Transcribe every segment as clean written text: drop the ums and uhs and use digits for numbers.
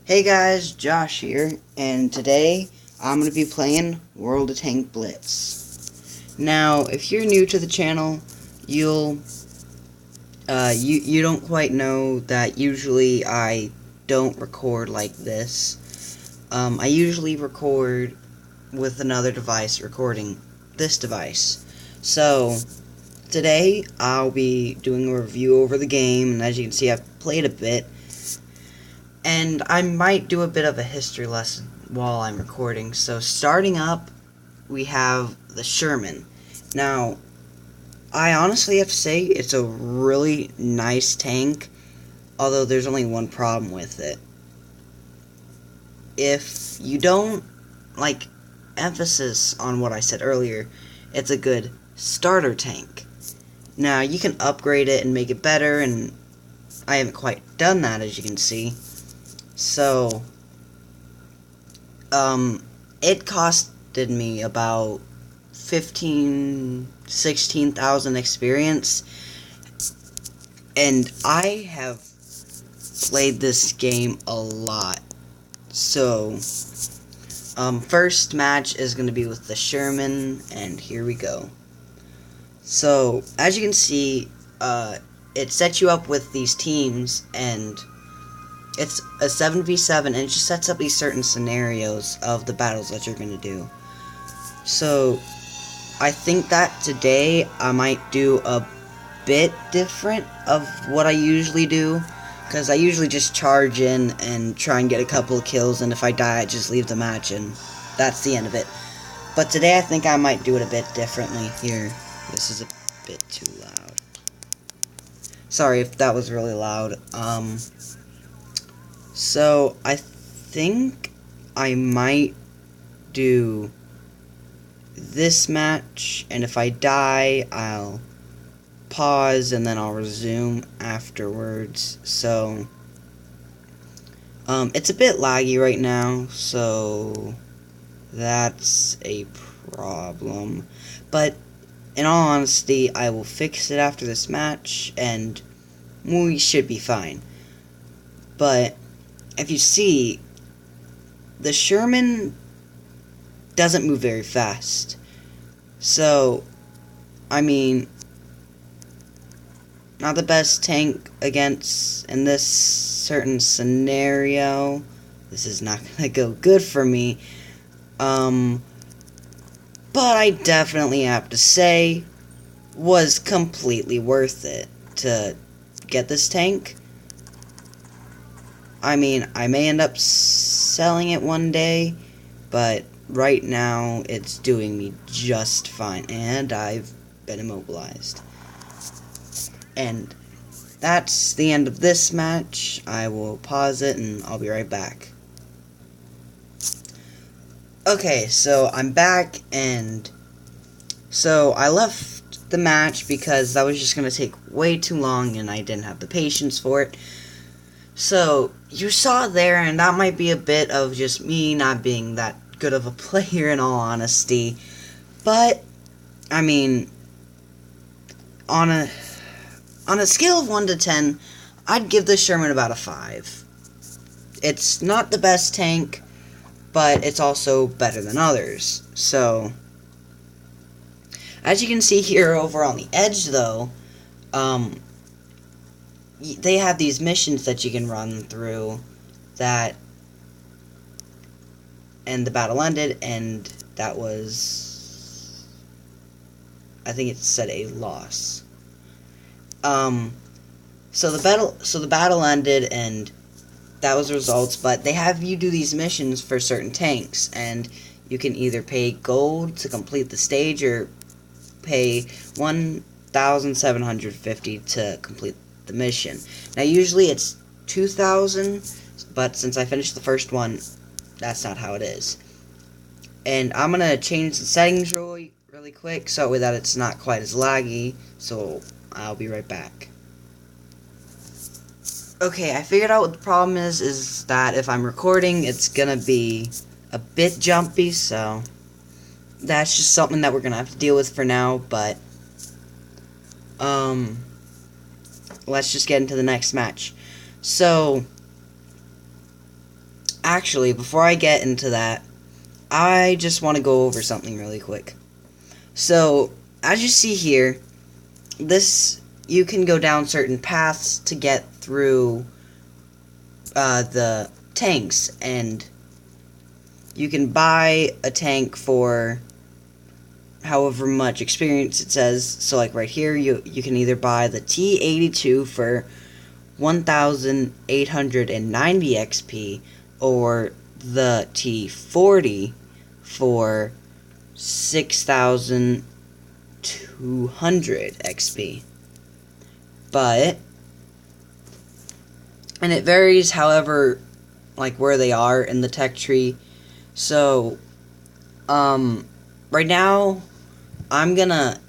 Hey guys, Josh here, and today I'm going to be playing World of Tank Blitz. Now, if you're new to the channel, you don't quite know that usually I don't record like this. I usually record with another device recording this device. So, today I'll be doing a review over the game, and as you can see I've played a bit. And I might do a bit of a history lesson while I'm recording. So starting up, we have the Sherman. Now, I honestly have to say it's a really nice tank, although there's only one problem with it. If you don't, like, emphasis on what I said earlier, it's a good starter tank. Now, you can upgrade it and make it better, and I haven't quite done that, as you can see. So, it costed me about 16,000 experience, and I have played this game a lot. So, first match is going to be with the Sherman, and here we go. So, as you can see, it sets you up with these teams, and it's a 7v7, and it just sets up these certain scenarios of the battles that you're going to do. So, I think that today I might do a bit different of what I usually do, because I usually just charge in and try and get a couple of kills, and if I die I just leave the match, and that's the end of it. But today I think I might do it a bit differently. Here, this is a bit too loud. Sorry if that was really loud. So, I think I might do this match, and if I die, I'll pause, and then I'll resume afterwards. So, it's a bit laggy right now, so that's a problem. But, in all honesty, I will fix it after this match, and we should be fine. But if you see, the Sherman doesn't move very fast. So, I mean, not the best tank against in this certain scenario. This is not gonna go good for me. But I definitely have to say, was completely worth it to get this tank. I mean, I may end up selling it one day, but right now it's doing me just fine, and I've been immobilized. And that's the end of this match. I will pause it and I'll be right back. Okay, so I'm back, and so I left the match because that was just going to take way too long and I didn't have the patience for it. So, you saw there, and that might be a bit of just me not being that good of a player in all honesty. But, I mean, on a scale of 1 to 10, I'd give the Sherman about a 5. It's not the best tank, but it's also better than others. So, as you can see here over on the edge, though, they have these missions that you can run through that, and the battle ended, and that was, I think it said a loss. So the battle ended, and that was the results, but they have you do these missions for certain tanks, and you can either pay gold to complete the stage, or pay 1,750 to complete the mission. Now, usually it's 2,000, but since I finished the first one, that's not how it is. And I'm gonna change the settings really quick so that it's not quite as laggy, so I'll be right back. Okay, I figured out what the problem is that if I'm recording, it's gonna be a bit jumpy, so that's just something that we're gonna have to deal with for now, but let's just get into the next match. So, actually, before I get into that, I just want to go over something really quick. So, as you see here, you can go down certain paths to get through the tanks, and you can buy a tank for however much experience it says. So like right here, you can either buy the T82 for 1,890 XP or the T40 for 6,200 XP. And it varies however, like where they are in the tech tree. So, right now, I'm gonna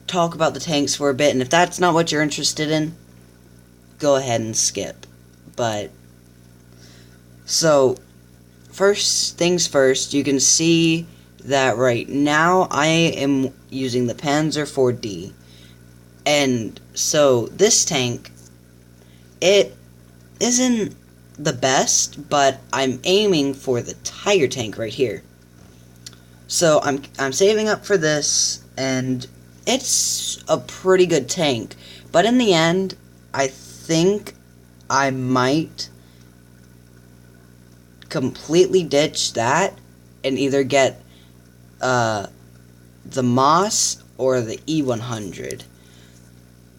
talk about the tanks for a bit, and if that's not what you're interested in, go ahead and skip. So, first things first, you can see that right now I am using the Panzer IV-D. And so, this tank, it isn't the best, but I'm aiming for the Tiger tank right here. So I'm saving up for this, and it's a pretty good tank. But in the end, I think I might completely ditch that and either get the Moss or the E100.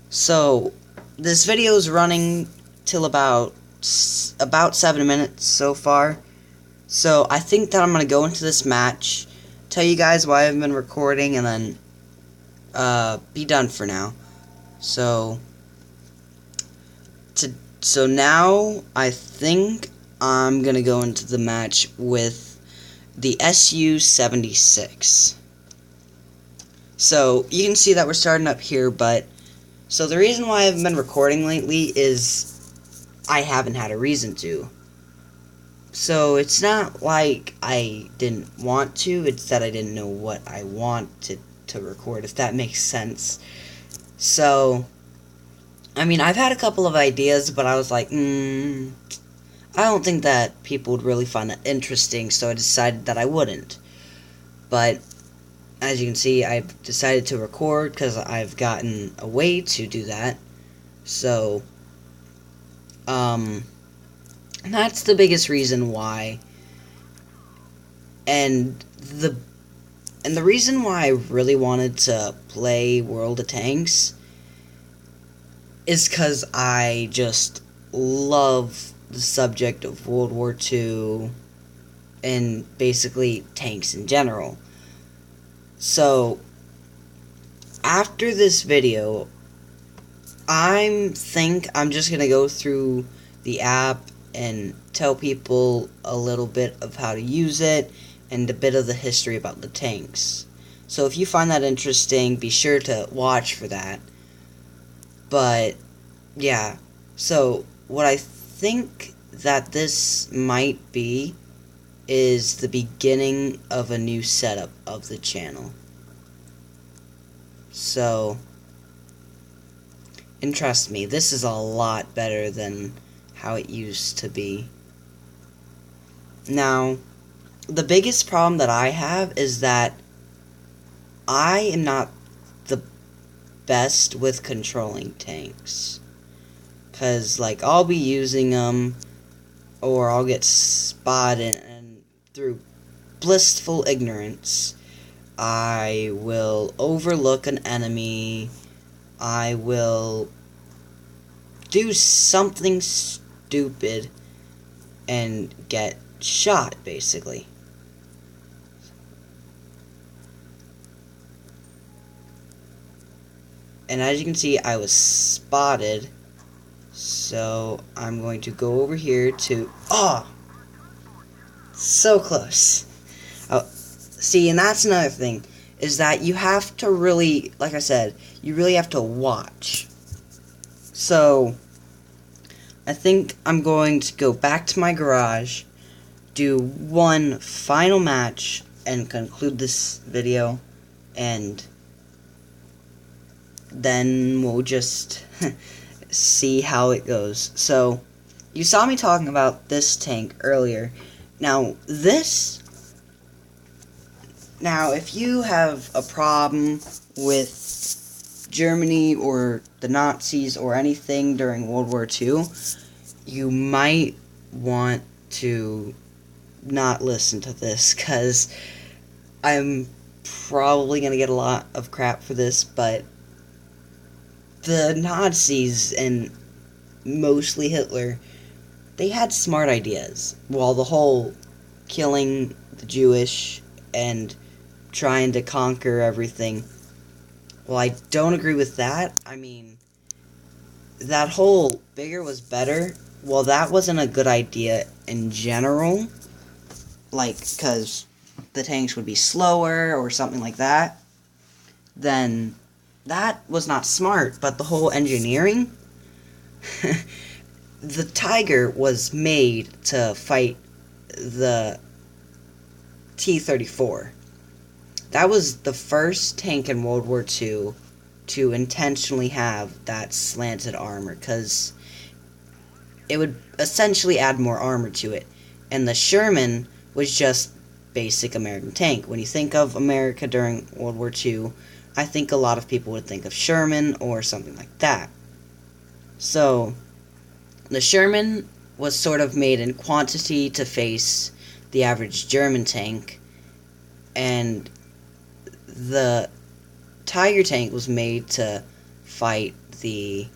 So this video is running till about 7 minutes so far. So I think that I'm going to go into this match, tell you guys why I've been recording, and then be done for now. So now I think I'm going to go into the match with the Su-76. So you can see that we're starting up here, so the reason why I've been recording lately is I haven't had a reason to. So it's not like I didn't want to, it's that I didn't know what I wanted to record, if that makes sense. So, I mean, I've had a couple of ideas, but I was like, I don't think that people would really find that interesting, so I decided that I wouldn't. But, as you can see, I've decided to record because I've gotten a way to do that. So, that's the biggest reason why. And the reason why I really wanted to play World of Tanks is because I just love the subject of World War II and basically tanks in general. So, after this video, I think I'm just going to go through the app and tell people a little bit of how to use it and a bit of the history about the tanks. So if you find that interesting, be sure to watch for that. But, yeah. So, what I think that this might be is the beginning of a new setup of the channel. So, and trust me, this is a lot better than how it used to be. Now, the biggest problem that I have is that I am not the best with controlling tanks. Because, like, I'll be using them, or I'll get spotted, and through blissful ignorance, I will overlook an enemy, I will do something stupid, and get shot, basically. And as you can see, I was spotted, so I'm going to go over here to, so close. See, and that's another thing, is that you have to really, like I said, you really have to watch. So, I think I'm going to go back to my garage, do one final match, and conclude this video, and then we'll just see how it goes. So, you saw me talking about this tank earlier, Now, if you have a problem with Germany or the Nazis or anything during World War II, you might want to not listen to this, because I'm probably going to get a lot of crap for this, but the Nazis, and mostly Hitler, they had smart ideas. While the whole killing the Jewish and trying to conquer everything, well, I don't agree with that. I mean, that whole bigger was better, well, that wasn't a good idea in general. Like, because the tanks would be slower or something like that. Then that was not smart. But the whole engineering, the Tiger was made to fight the T-34. That was the first tank in World War II to intentionally have that slanted armor, because it would essentially add more armor to it. And the Sherman was just basic American tank. When you think of America during World War II, I think a lot of people would think of Sherman or something like that. So, the Sherman was sort of made in quantity to face the average German tank, and the Tiger tank was made to fight the...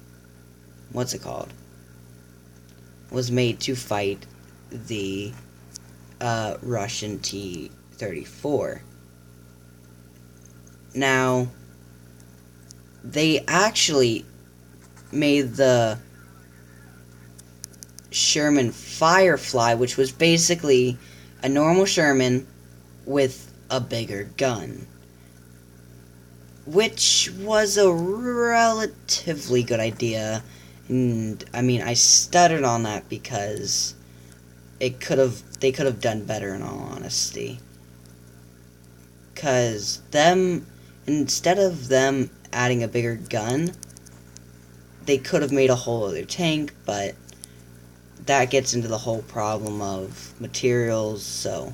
what's it called? Was made to fight the Russian T-34. Now, they actually made the Sherman Firefly, which was basically a normal Sherman with a bigger gun, which was a relatively good idea. And I mean, I stuttered on that they could have done better, in all honesty. Because instead of them adding a bigger gun, they could have made a whole other tank, but that gets into the whole problem of materials, so.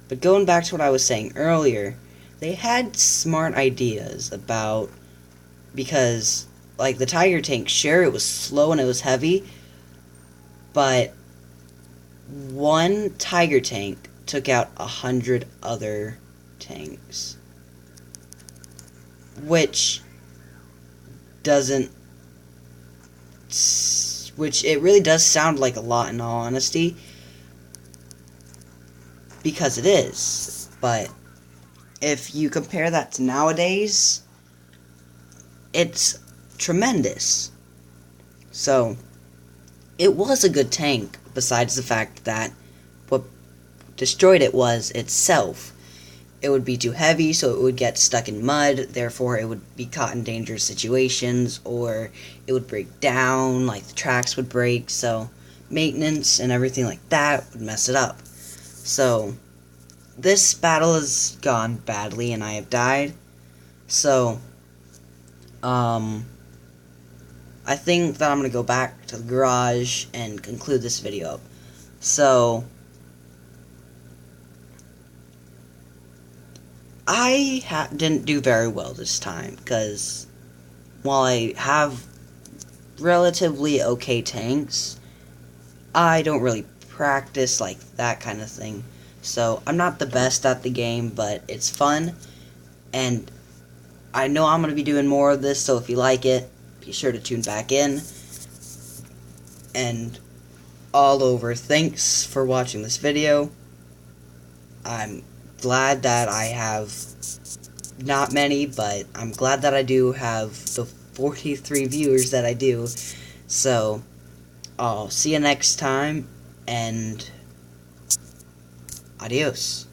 But going back to what I was saying earlier, they had smart ideas about, because, like, the Tiger tank, sure, it was slow and it was heavy, but one Tiger tank took out 100 other tanks, which it really does sound like a lot, in all honesty, because it is. But if you compare that to nowadays, it's tremendous. So, it was a good tank, besides the fact that what destroyed it was itself. It would be too heavy, so it would get stuck in mud, therefore it would be caught in dangerous situations, or it would break down, like the tracks would break, so maintenance and everything like that would mess it up. So, this battle has gone badly and I have died, so, I think that I'm going to go back to the garage and conclude this video up. So, I didn't do very well this time, because while I have relatively okay tanks, I don't really practice like that kind of thing. So, I'm not the best at the game, but it's fun, and I know I'm going to be doing more of this, so if you like it, be sure to tune back in. And all over, thanks for watching this video. I'm glad that I have not many, but I'm glad that I do have the 43 viewers that I do. So, I'll see you next time, and adios.